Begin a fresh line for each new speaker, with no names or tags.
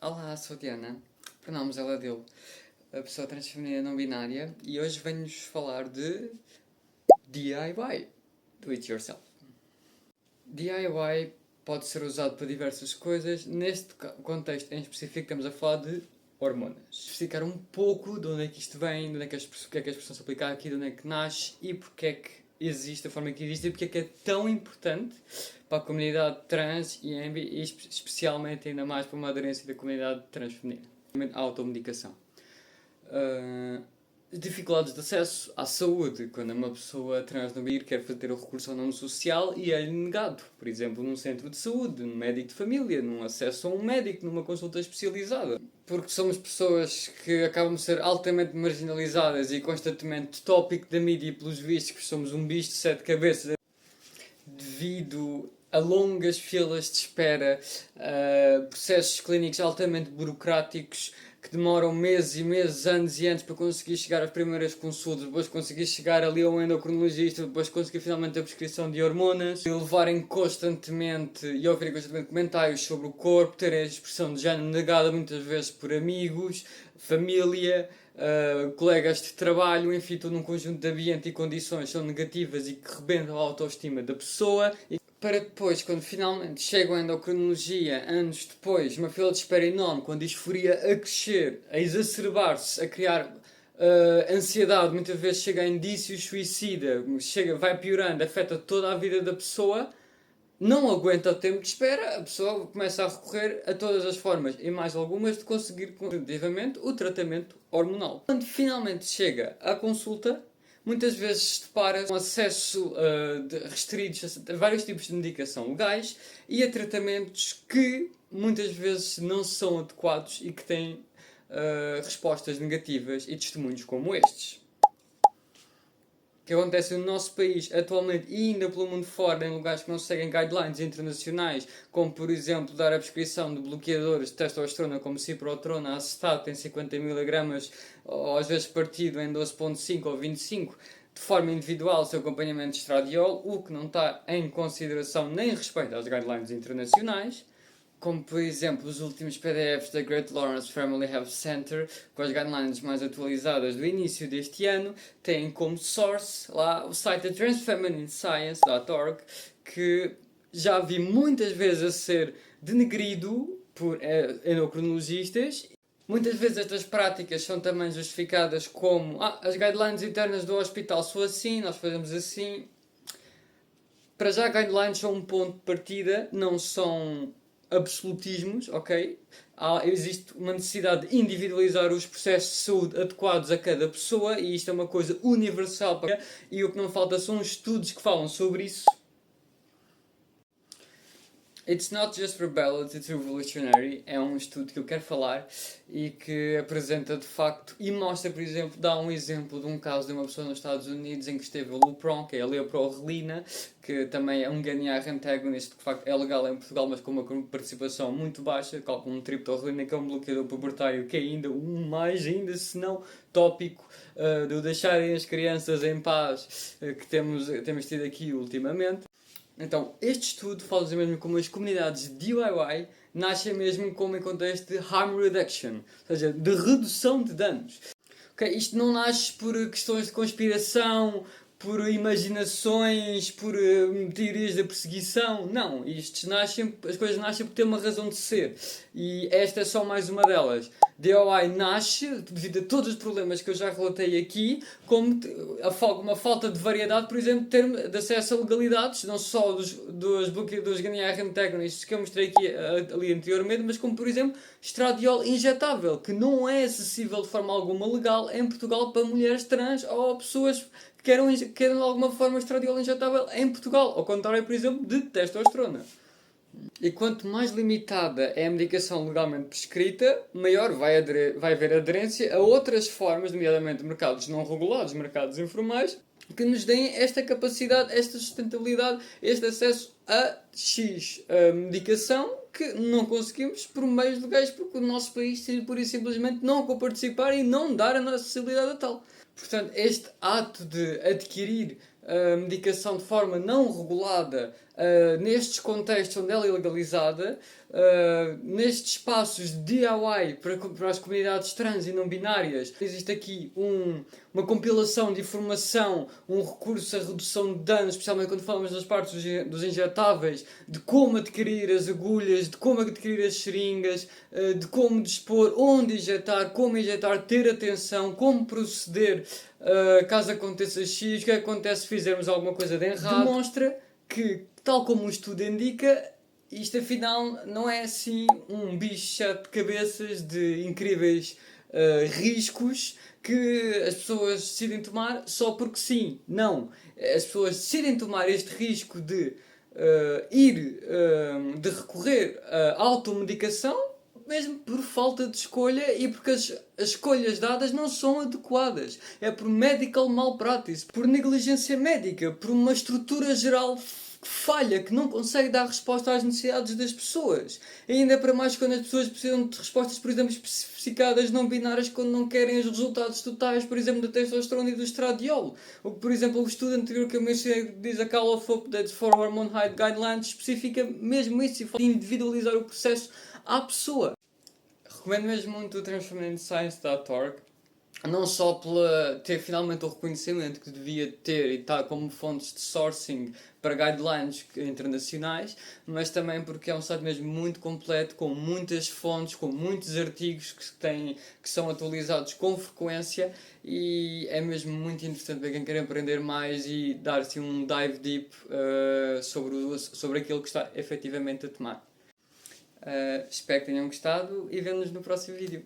Olá, sou a Diana, pronomes ela dele, a pessoa transfeminina não binária, e hoje venho-vos falar de DIY, Do It Yourself. DIY pode ser usado para diversas coisas, neste contexto em específico estamos a falar de hormonas. Explicar um pouco de onde é que isto vem, de onde é que porque é que a expressão se aplica aqui, de onde é que nasce e porque é que existe a forma que existe e porque é que é tão importante para a comunidade trans e especialmente ainda mais para uma aderência da comunidade transfeminina. A automedicação. Dificuldades de acesso à saúde, quando uma pessoa trans no BIR quer fazer o recurso ao nome social e é-lhe negado, por exemplo, num centro de saúde, num médico de família, num acesso a um médico, numa consulta especializada. Porque somos pessoas que acabam de ser altamente marginalizadas e constantemente tópico da mídia pelos vistos que somos um bicho de 7 cabeças devido a longas filas de espera, processos clínicos altamente burocráticos que demoram meses e meses, anos e anos para conseguir chegar às primeiras consultas, depois conseguir chegar ali a um endocrinologista, depois conseguir finalmente a prescrição de hormonas, e levarem constantemente e ouvirem constantemente comentários sobre o corpo, terem a expressão de género negada muitas vezes por amigos, família, colegas de trabalho, enfim, todo um conjunto de ambiente e condições são negativas e que rebentam a autoestima da pessoa. Para depois, quando finalmente chegam à endocrinologia, anos depois, uma fila de espera enorme, com a disforia a crescer, a exacerbar-se, a criar ansiedade, muitas vezes chega a indícios suicida, vai piorando, afeta toda a vida da pessoa, não aguenta o tempo de espera, a pessoa começa a recorrer a todas as formas, e mais algumas, de conseguir definitivamente o tratamento hormonal. Quando finalmente chega à consulta, muitas vezes se depara com acesso restritos a vários tipos de medicação legais e a tratamentos que muitas vezes não são adequados e que têm respostas negativas e testemunhos como estes. Que acontece no nosso país atualmente e ainda pelo mundo fora, em lugares que não seguem guidelines internacionais, como por exemplo dar a prescrição de bloqueadores de testosterona como ciprotrona, acetato em 50 mg, ou às vezes partido em 12,5 ou 25, de forma individual, seu acompanhamento de estradiol, o que não está em consideração nem respeito às guidelines internacionais. Como, por exemplo, os últimos PDFs da Great Lawrence Family Health Center, com as guidelines mais atualizadas do início deste ano, têm como source lá o site da transfeminine.science.org, que já vi muitas vezes a ser denegrido por endocrinologistas. Muitas vezes estas práticas são também justificadas como as guidelines internas do hospital são assim, nós fazemos assim. Para já, guidelines são um ponto de partida, não são absolutismos, ok? Existe uma necessidade de individualizar os processos de saúde adequados a cada pessoa e isto é uma coisa universal e o que não falta são estudos que falam sobre isso. It's not just rebellious, it's revolutionary. É um estudo que eu quero falar e que apresenta de facto e mostra, por exemplo, dá um exemplo de um caso de uma pessoa nos Estados Unidos em que esteve a Lupron, que é a leoprorelina, que também é um GNR antagonist, que de facto é legal em Portugal, mas com uma participação muito baixa, como um triptorelina, que é um bloqueador pubertário, que é ainda um mais, ainda se não tópico, de deixarem as crianças em paz, que temos tido aqui ultimamente. Então, este estudo fala mesmo como as comunidades de DIY nascem mesmo como em contexto de harm reduction, ou seja, de redução de danos. Okay? Isto não nasce por questões de conspiração, por imaginações, por teorias da perseguição. Não, as coisas nascem por ter uma razão de ser. E esta é só mais uma delas. DIY nasce, devido a todos os problemas que eu já relatei aqui, como uma falta de variedade, por exemplo, de acesso a legalidades, não só dos GNR antagonists que eu mostrei aqui ali anteriormente, mas como, por exemplo, estradiol injetável, que não é acessível de forma alguma legal em Portugal para mulheres trans ou pessoas que querem de alguma forma estradiol injetável em Portugal, ao contrário, por exemplo, de testosterona. E quanto mais limitada é a medicação legalmente prescrita, maior vai haver aderência a outras formas, nomeadamente mercados não regulados, mercados informais, que nos deem esta capacidade, esta sustentabilidade, este acesso a X medicação que não conseguimos por meios legais, porque o nosso país decide pura e simplesmente não participar e não dar a nossa acessibilidade a tal. Portanto, este ato de adquirir medicação de forma não regulada nestes contextos onde ela é legalizada, nestes espaços de DIY para as comunidades trans e não binárias, existe aqui uma compilação de informação, um recurso à redução de danos, especialmente quando falamos das partes dos injetáveis, de como adquirir as agulhas, de como adquirir as seringas, de como dispor, onde injetar, como injetar, ter atenção, como proceder caso aconteça X, o que acontece se fizermos alguma coisa de errado. Demonstra que, tal como o estudo indica, isto afinal não é assim um bicho de sete cabeças de incríveis riscos que as pessoas decidem tomar só porque sim. Não. As pessoas decidem tomar este risco de de recorrer à automedicação mesmo por falta de escolha e porque as escolhas dadas não são adequadas. É por medical malpractice, por negligência médica, por uma estrutura geral que falha, que não consegue dar resposta às necessidades das pessoas. E ainda para mais quando as pessoas precisam de respostas, por exemplo, especificadas não binárias quando não querem os resultados totais, por exemplo, da testosterona e do estradiol. O que, por exemplo, o estudo anterior que eu mencionei diz a Call of Updates for Hormone Height Guidelines especifica mesmo isso e fala de individualizar o processo à pessoa. Recomendo mesmo muito o transformationScience.org, não só por ter finalmente o reconhecimento que devia ter e estar como fontes de sourcing para guidelines internacionais, mas também porque é um site mesmo muito completo, com muitas fontes, com muitos artigos que são atualizados com frequência e é mesmo muito interessante para quem quer aprender mais e dar assim, um dive deep sobre aquilo que está efetivamente a tomar. Espero que tenham gostado e vemo-nos no próximo vídeo.